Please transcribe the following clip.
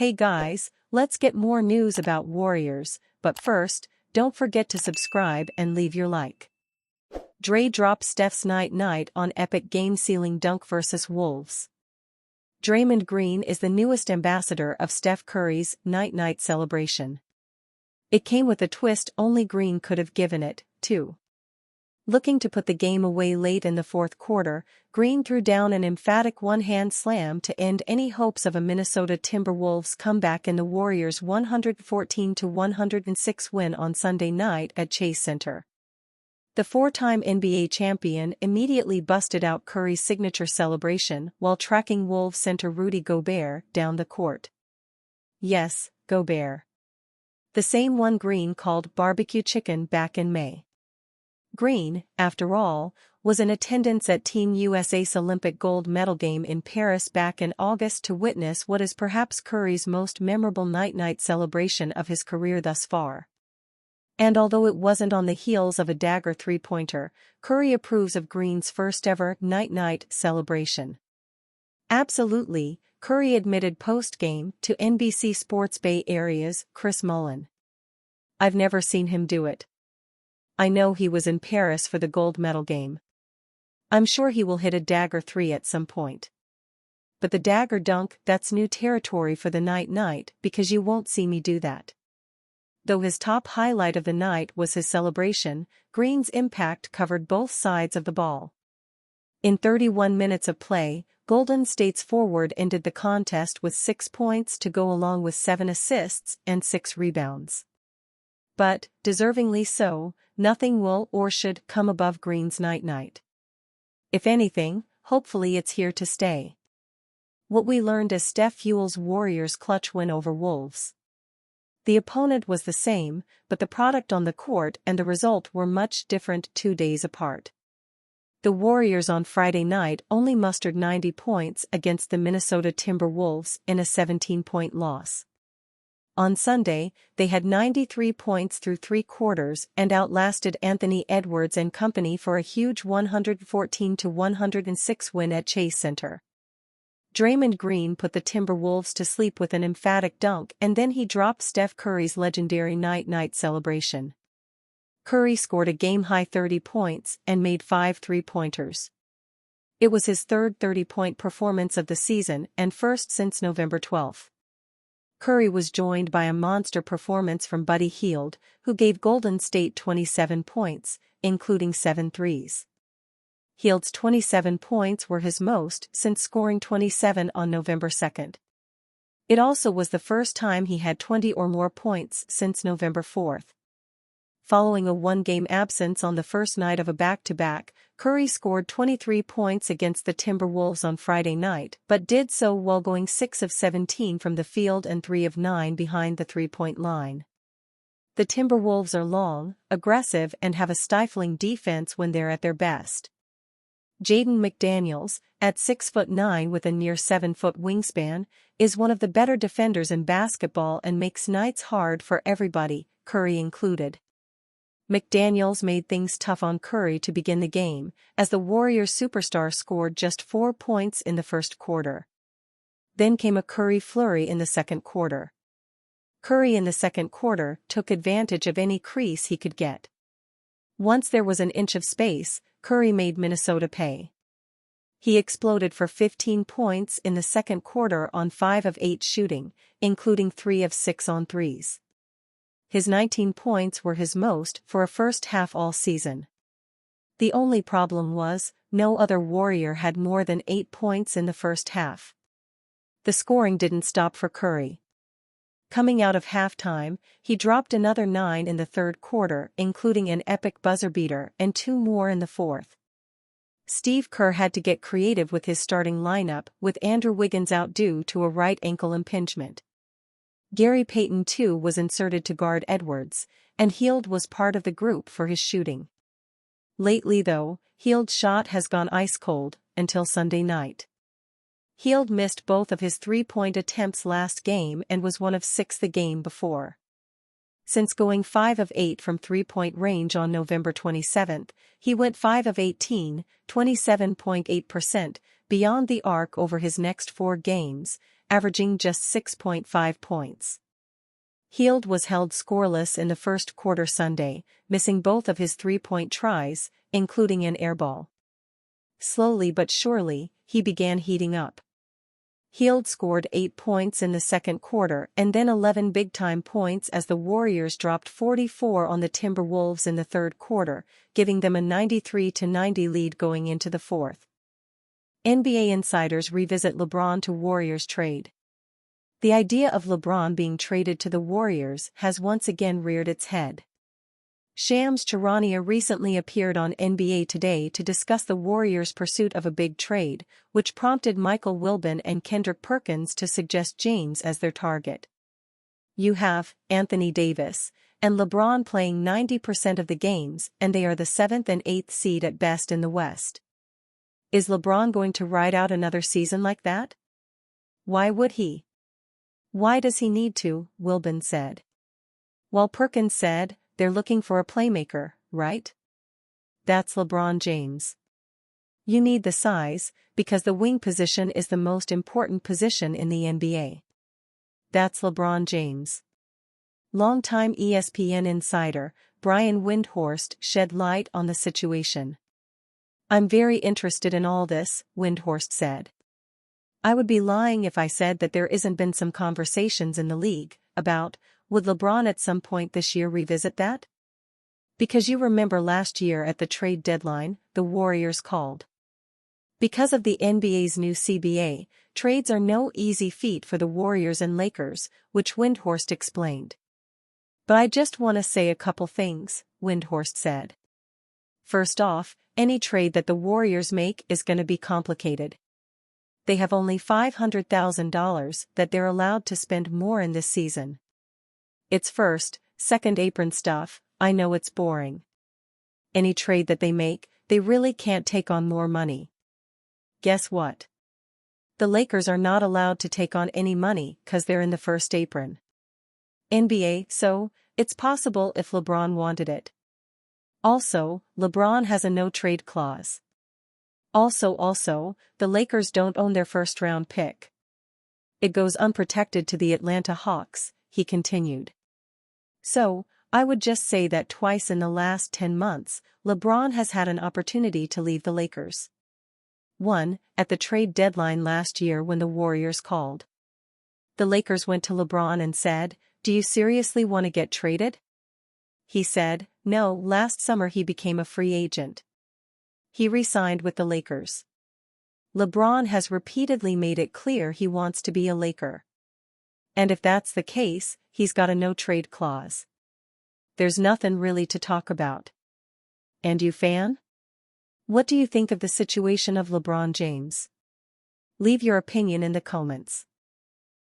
Hey guys, let's get more news about Warriors, but first, don't forget to subscribe and leave your like. Dre drops Steph's night-night on epic game-sealing dunk versus Wolves. Draymond Green is the newest ambassador of Steph Curry's night-night celebration. It came with a twist only Green could have given it, too. Looking to put the game away late in the fourth quarter, Green threw down an emphatic one-hand slam to end any hopes of a Minnesota Timberwolves comeback in the Warriors' 114-106 win on Sunday night at Chase Center. The four-time NBA champion immediately busted out Curry's signature celebration while tracking Wolves center Rudy Gobert down the court. Yes, Gobert. The same one Green called barbecue chicken back in May. Green, after all, was in attendance at Team USA's Olympic gold medal game in Paris back in August to witness what is perhaps Curry's most memorable night-night celebration of his career thus far. And although it wasn't on the heels of a dagger three-pointer, Curry approves of Green's first-ever night-night celebration. Absolutely, Curry admitted post-game to NBC Sports Bay Area's Chris Mullin. I've never seen him do it. I know he was in Paris for the gold medal game. I'm sure he will hit a dagger three at some point. But the dagger dunk, that's new territory for the night-night because you won't see me do that. Though his top highlight of the night was his celebration, Green's impact covered both sides of the ball. In 31 minutes of play, Golden State's forward ended the contest with 6 points to go along with 7 assists and 6 rebounds. But, deservingly so, nothing will or should come above Green's night-night. If anything, hopefully it's here to stay. What we learned as Steph fuels Warriors' clutch win over Wolves. The opponent was the same, but the product on the court and the result were much different 2 days apart. The Warriors on Friday night only mustered 90 points against the Minnesota Timberwolves in a 17-point loss. On Sunday, they had 93 points through 3 quarters and outlasted Anthony Edwards and company for a huge 114-106 win at Chase Center. Draymond Green put the Timberwolves to sleep with an emphatic dunk, and then he dropped Steph Curry's legendary night-night celebration. Curry scored a game-high 30 points and made 5 three-pointers. It was his third 30-point performance of the season and first since November 12. Curry was joined by a monster performance from Buddy Hield, who gave Golden State 27 points, including 7 threes. Hield's 27 points were his most since scoring 27 on November 2. It also was the first time he had 20 or more points since November 4. Following a one-game absence on the first night of a back-to-back, Curry scored 23 points against the Timberwolves on Friday night but did so while going 6 of 17 from the field and 3 of 9 behind the three-point line. The Timberwolves are long, aggressive and have a stifling defense when they're at their best. Jaden McDaniels, at 6'9" with a near 7-foot wingspan, is one of the better defenders in basketball and makes nights hard for everybody, Curry included. McDaniels made things tough on Curry to begin the game, as the Warriors superstar scored just 4 points in the first quarter. Then came a Curry flurry in the second quarter. Curry in the second quarter took advantage of any crease he could get. Once there was an inch of space, Curry made Minnesota pay. He exploded for 15 points in the second quarter on 5 of 8 shooting, including 3 of 6 on threes. His 19 points were his most for a first half all season. The only problem was, no other Warrior had more than 8 points in the first half. The scoring didn't stop for Curry. Coming out of halftime, he dropped another 9 in the third quarter, including an epic buzzer beater and 2 more in the fourth. Steve Kerr had to get creative with his starting lineup, with Andrew Wiggins out due to a right ankle impingement. Gary Payton too was inserted to guard Edwards, and Hield was part of the group for his shooting. Lately though, Hield's shot has gone ice cold, until Sunday night. Hield missed both of his three-point attempts last game and was 1 of 6 the game before. Since going 5 of 8 from three-point range on November 27, he went 5 of 18, 27.8%, beyond the arc over his next 4 games, averaging just 6.5 points. Hield was held scoreless in the first quarter Sunday, missing both of his three-point tries, including an airball. Slowly but surely, he began heating up. Hield scored 8 points in the second quarter and then 11 big-time points as the Warriors dropped 44 on the Timberwolves in the third quarter, giving them a 93-90 lead going into the fourth. NBA insiders revisit LeBron to Warriors trade. The idea of LeBron being traded to the Warriors has once again reared its head. Shams Charania recently appeared on NBA Today to discuss the Warriors' pursuit of a big trade, which prompted Michael Wilbon and Kendrick Perkins to suggest James as their target. You have Anthony Davis and LeBron playing 90% of the games, and they are the 7th and 8th seed at best in the West. Is LeBron going to ride out another season like that? Why would he? Why does he need to? Wilbon said. While Perkins said, they're looking for a playmaker, right? That's LeBron James. You need the size, because the wing position is the most important position in the NBA. That's LeBron James. Longtime ESPN insider, Brian Windhorst shed light on the situation. I'm very interested in all this, Windhorst said. I would be lying if I said that there isn't been some conversations in the league about, would LeBron at some point this year revisit that? Because you remember last year at the trade deadline, the Warriors called. Because of the NBA's new CBA, trades are no easy feat for the Warriors and Lakers, which Windhorst explained. But I just want to say a couple things, Windhorst said. First off, any trade that the Warriors make is going to be complicated. They have only $500,000 that they're allowed to spend more in this season. It's first, second apron stuff. I know it's boring. Any trade that they make, they really can't take on more money. Guess what? The Lakers are not allowed to take on any money because they're in the first apron. NBA, so, it's possible if LeBron wanted it. Also, LeBron has a no-trade clause. Also, the Lakers don't own their first-round pick. It goes unprotected to the Atlanta Hawks, he continued. So, I would just say that twice in the last 10 months, LeBron has had an opportunity to leave the Lakers. One, at the trade deadline last year when the Warriors called. The Lakers went to LeBron and said, "Do you seriously want to get traded?" He said, no. Last summer he became a free agent. He re-signed with the Lakers. LeBron has repeatedly made it clear he wants to be a Laker. And if that's the case, he's got a no-trade clause. There's nothing really to talk about. And you, fan? What do you think of the situation of LeBron James? Leave your opinion in the comments.